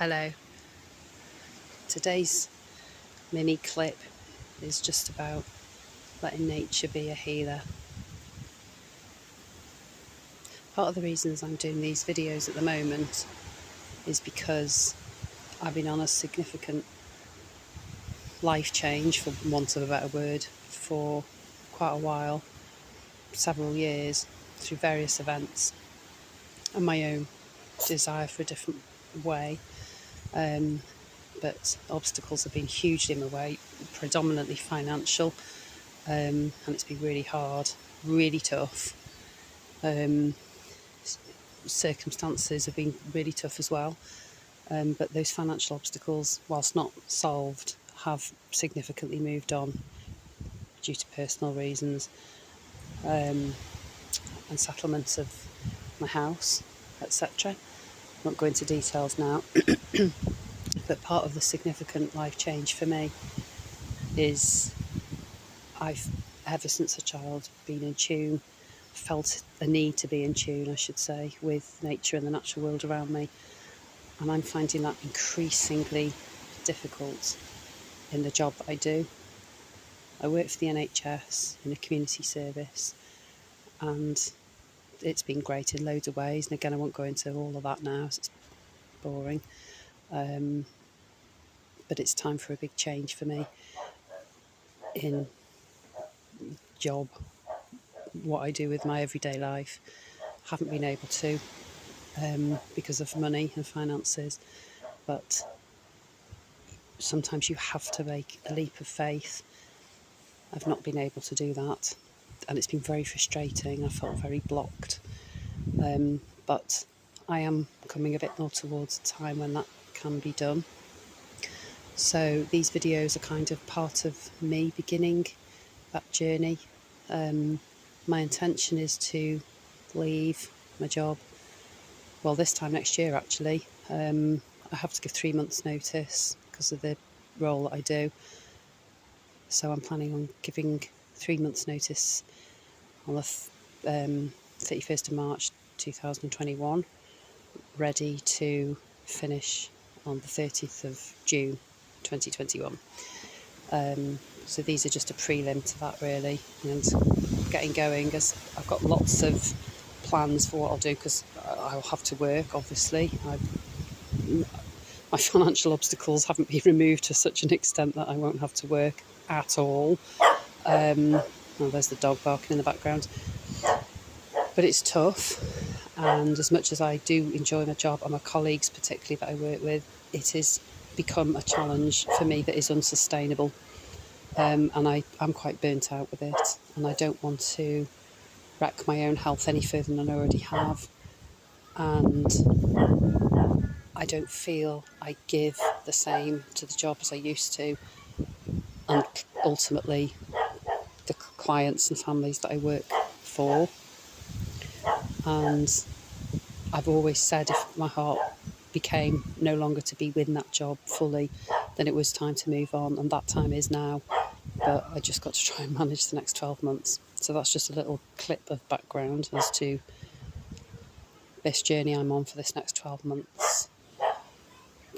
Hello. Today's mini clip is just about letting nature be a healer. Part of the reasons I'm doing these videos at the moment is because I've been on a significant life change, for want of a better word, for quite a while, several years, through various events and my own desire for a different way. But obstacles have been hugely in my way, predominantly financial, and it's been really hard, really tough. Circumstances have been really tough as well, but those financial obstacles, whilst not solved, have significantly moved on due to personal reasons, and settlement of my house, etc. I won't go into details now. But part of the significant life change for me is I've, ever since a child, been in tune, felt a need to be in tune, I should say, with nature and the natural world around me. And I'm finding that increasingly difficult in the job that I do. I work for the NHS in a community service, and it's been great in loads of ways. And again, I won't go into all of that now, it's boring. But it's time for a big change for me in job, what I do with my everyday life. Haven't been able to because of money and finances, but sometimes you have to make a leap of faith. I've not been able to do that, and it's been very frustrating. I felt very blocked, but I am coming a bit more towards a time when that can be done. So these videos are kind of part of me beginning that journey. My intention is to leave my job, well, this time next year actually. I have to give 3 months notice because of the role that I do. So I'm planning on giving 3 months notice on the 31st of March 2021, ready to finish on the 30th of June 2021. So these are just a prelim to that really, and getting going, as I've got lots of plans for what I'll do, because I'll have to work, obviously. My financial obstacles haven't been removed to such an extent that I won't have to work at all. Oh, there's the dog barking in the background. But it's tough, and as much as I do enjoy my job and my colleagues particularly that I work with, it has become a challenge for me that is unsustainable. And I'm quite burnt out with it, and I don't want to wreck my own health any further than I already have. And I don't feel I give the same to the job as I used to, and ultimately the clients and families that I work for. And I've always said, if my heart became no longer to be within that job fully, then it was time to move on, and that time is now. But I just got to try and manage the next 12 months. So that's just a little clip of background as to this journey I'm on for this next 12 months.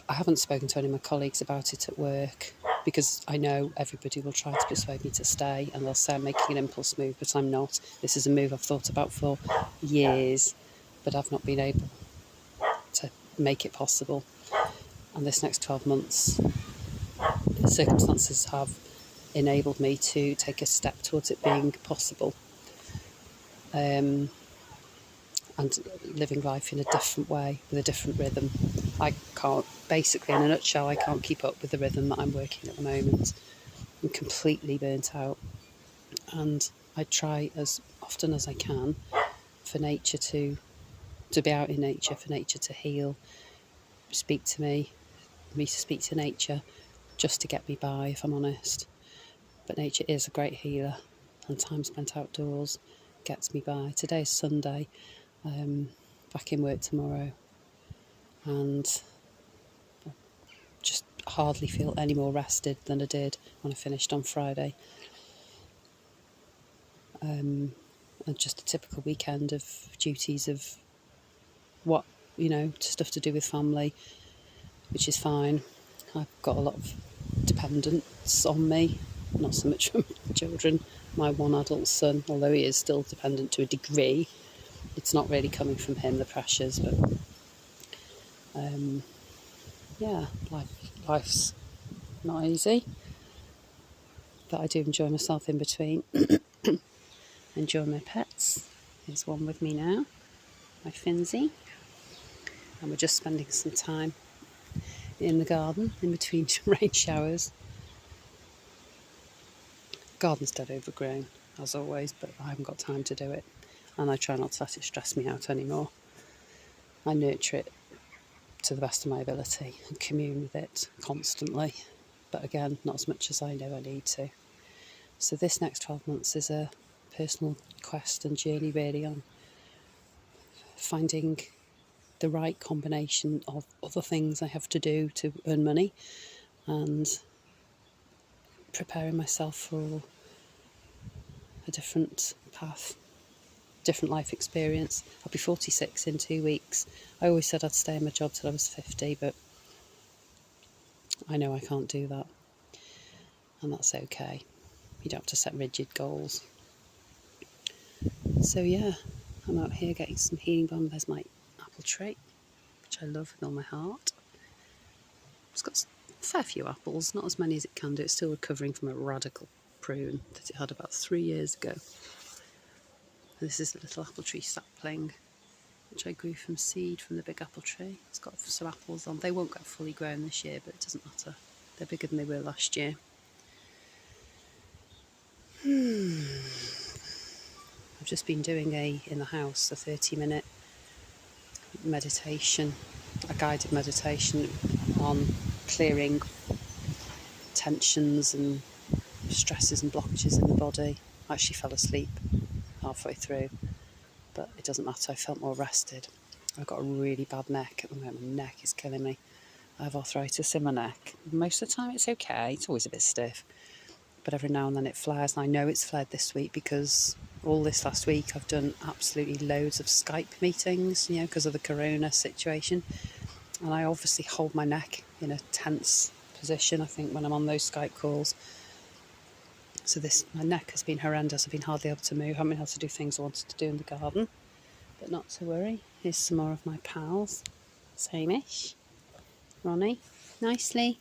I haven't spoken to any of my colleagues about it at work, because I know everybody will try to persuade me to stay, and they'll say I'm making an impulse move, but I'm not. This is a move I've thought about for years, but I've not been able to make it possible. And this next 12 months, circumstances have enabled me to take a step towards it being possible, and living life in a different way, with a different rhythm. I can't, basically in a nutshell, I can't keep up with the rhythm that I'm working at the moment. I'm completely burnt out, and I try as often as I can for nature to be out in nature, for nature to heal, speak to me to speak to nature, just to get me by, if I'm honest. But nature is a great healer, and time spent outdoors gets me by. Today's Sunday, back in work tomorrow, and just hardly feel any more rested than I did when I finished on Friday. And just a typical weekend of duties of what, stuff to do with family, which is fine. I've got a lot of dependents on me, not so much from children. My one adult son, although he is still dependent to a degree, it's not really coming from him, the pressures, but yeah, life's not easy, but I do enjoy myself in between. Enjoy my pets. There's one with me now, my Finzy, and we're just spending some time in the garden in between rain showers. Garden's dead overgrown, as always, but I haven't got time to do it, and I try not to let it stress me out anymore. I nurture it to the best of my ability and commune with it constantly, but again, not as much as I know I need to. So this next 12 months is a personal quest and journey really on finding the right combination of other things I have to do to earn money and preparing myself for a different path, different life experience. I'll be 46 in 2 weeks. I always said I'd stay in my job till I was 50, but I know I can't do that, and that's okay. You don't have to set rigid goals. So yeah, I'm out here getting some healing balm. There's my apple tree, which I love with all my heart. It's got a fair few apples, not as many as it can do. It's still recovering from a radical prune that it had about 3 years ago. And this is a little apple tree sapling, which I grew from seed from the big apple tree. It's got some apples on. They won't get fully grown this year, but it doesn't matter. They're bigger than they were last year. I've just been doing in the house, a 30-minute meditation, a guided meditation on clearing tensions and stresses and blockages in the body. I actually fell asleep halfway through, but it doesn't matter. I felt more rested. I've got a really bad neck at the moment. My neck is killing me. I have arthritis in my neck. Most of the time it's okay. It's always a bit stiff, but every now and then it flares, and I know it's flared this week because all this last week I've done absolutely loads of Skype meetings, because of the corona situation, and I obviously hold my neck in a tense position, I think, when I'm on those Skype calls. So my neck has been horrendous. I've been hardly able to move. I haven't been able to do things I wanted to do in the garden, but not to worry. Here's some more of my pals. Same-ish. Ronnie, nicely.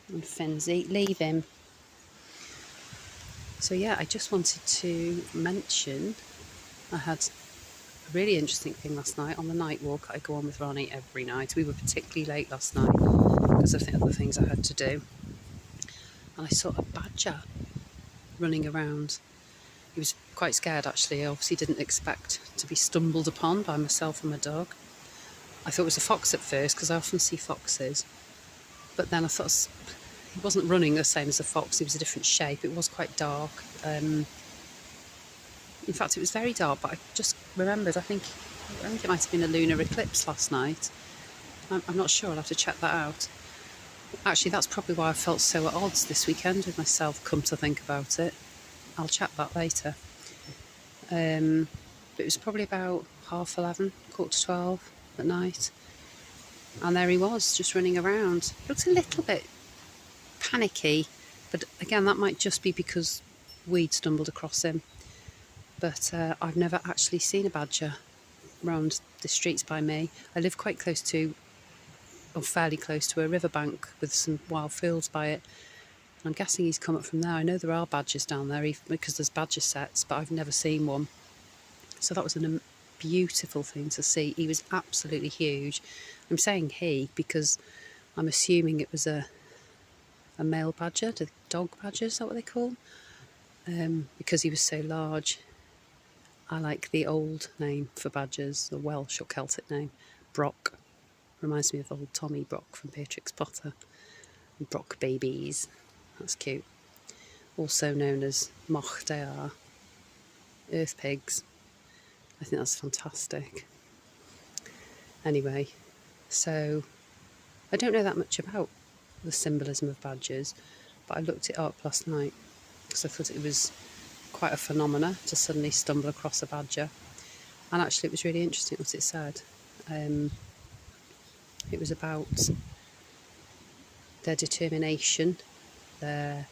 And Finzy, leave him. So yeah, I just wanted to mention I had a really interesting thing last night on the night walk I go on with Ronnie every night. We were particularly late last night because of the other things I had to do. And I saw a badger running around. He was quite scared actually. I obviously didn't expect to be stumbled upon by myself and my dog. I thought it was a fox at first because I often see foxes. But then I thought he wasn't running the same as a fox, he was a different shape. It was quite dark. In fact, it was very dark, but I just remembered, I think it might have been a lunar eclipse last night. I'm not sure, I'll have to check that out. Actually, that's probably why I felt so at odds this weekend with myself, come to think about it. I'll check that later. But it was probably about 11:30, 11:45 at night. And there he was, just running around. He looked a little bit panicky, but again, that might just be because we'd stumbled across him. But I've never actually seen a badger around the streets by me. I live quite close to, or fairly close to, a riverbank with some wild fields by it. I'm guessing he's come up from there. I know there are badgers down there because there's badger sets, but I've never seen one. So that was a beautiful thing to see. He was absolutely huge. I'm saying he because I'm assuming it was a male badger, the dog badger, is that what they call? Because he was so large. I like the old name for badgers, the Welsh or Celtic name, Brock. Reminds me of old Tommy Brock from Beatrix Potter. Brock babies, that's cute. Also known as moch dear, earth pigs. I think that's fantastic. Anyway, so I don't know that much about the symbolism of badgers, but I looked it up last night because I thought it was quite a phenomena to suddenly stumble across a badger. And actually it was really interesting what it said. It was about their determination, their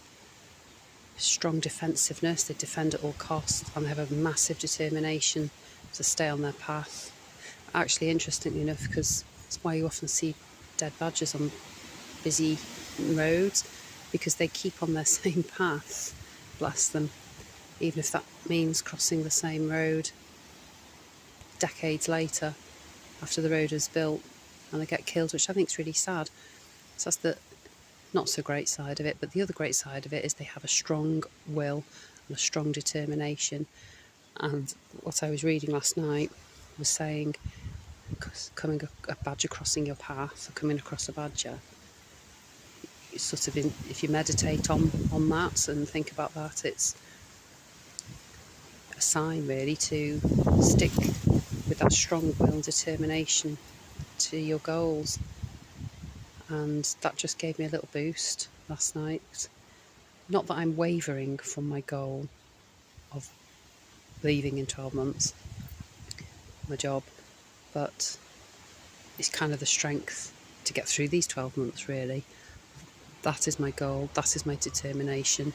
strong defensiveness. They defend at all costs, and they have a massive determination to stay on their path. Actually, interestingly enough, because that's why you often see dead badgers on busy roads, because they keep on their same path, bless them, even if that means crossing the same road decades later after the road is built, and they get killed, which I think is really sad. So that's the not so great side of it. But the other great side of it is they have a strong will and a strong determination. And what I was reading last night was saying, coming a badger crossing your path, or coming across a badger, it's sort of if you meditate on that and think about that, it's a sign really to stick with that strong will and determination to your goals. And that just gave me a little boost last night. Not that I'm wavering from my goal of leaving in 12 months, my job, but it's kind of the strength to get through these 12 months really. That is my goal, that is my determination.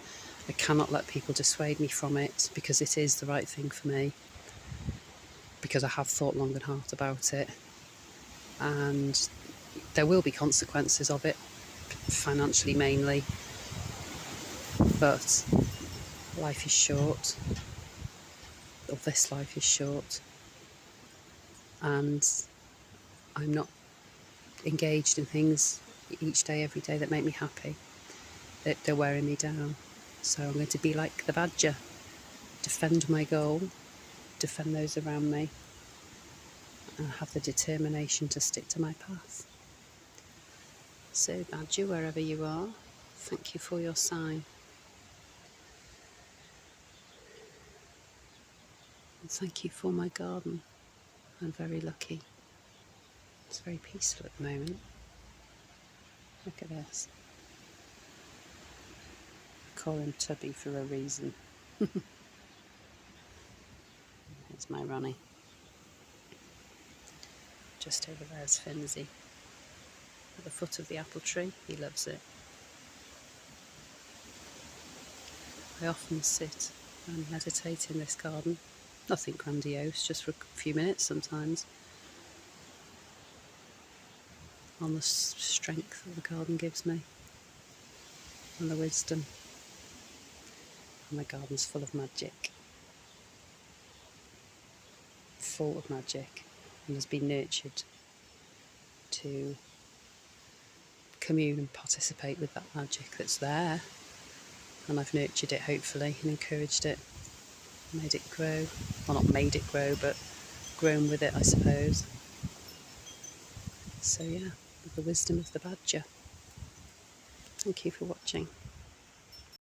I cannot let people dissuade me from it, because it is the right thing for me, because I have thought long and hard about it, and there will be consequences of it, financially mainly, but life is short, or this life is short, and I'm not engaged in things each day, every day, that make me happy. They're wearing me down. So I'm going to be like the badger, defend my goal, defend those around me, and have the determination to stick to my path. So badger, wherever you are, thank you for your sign. And thank you for my garden. I'm very lucky. It's very peaceful at the moment. Look at this. I call him Tubby for a reason. Here's my Ronnie. Just over there's Finzi. At the foot of the apple tree, he loves it. I often sit and meditate in this garden. Nothing grandiose, just for a few minutes sometimes. On the strength that the garden gives me, and the wisdom. And the garden's full of magic. Full of magic, and has been nurtured to commune and participate with that magic that's there. And I've nurtured it, hopefully, and encouraged it, made it grow. Well, not made it grow, but grown with it, I suppose. So yeah, with the wisdom of the badger. Thank you for watching.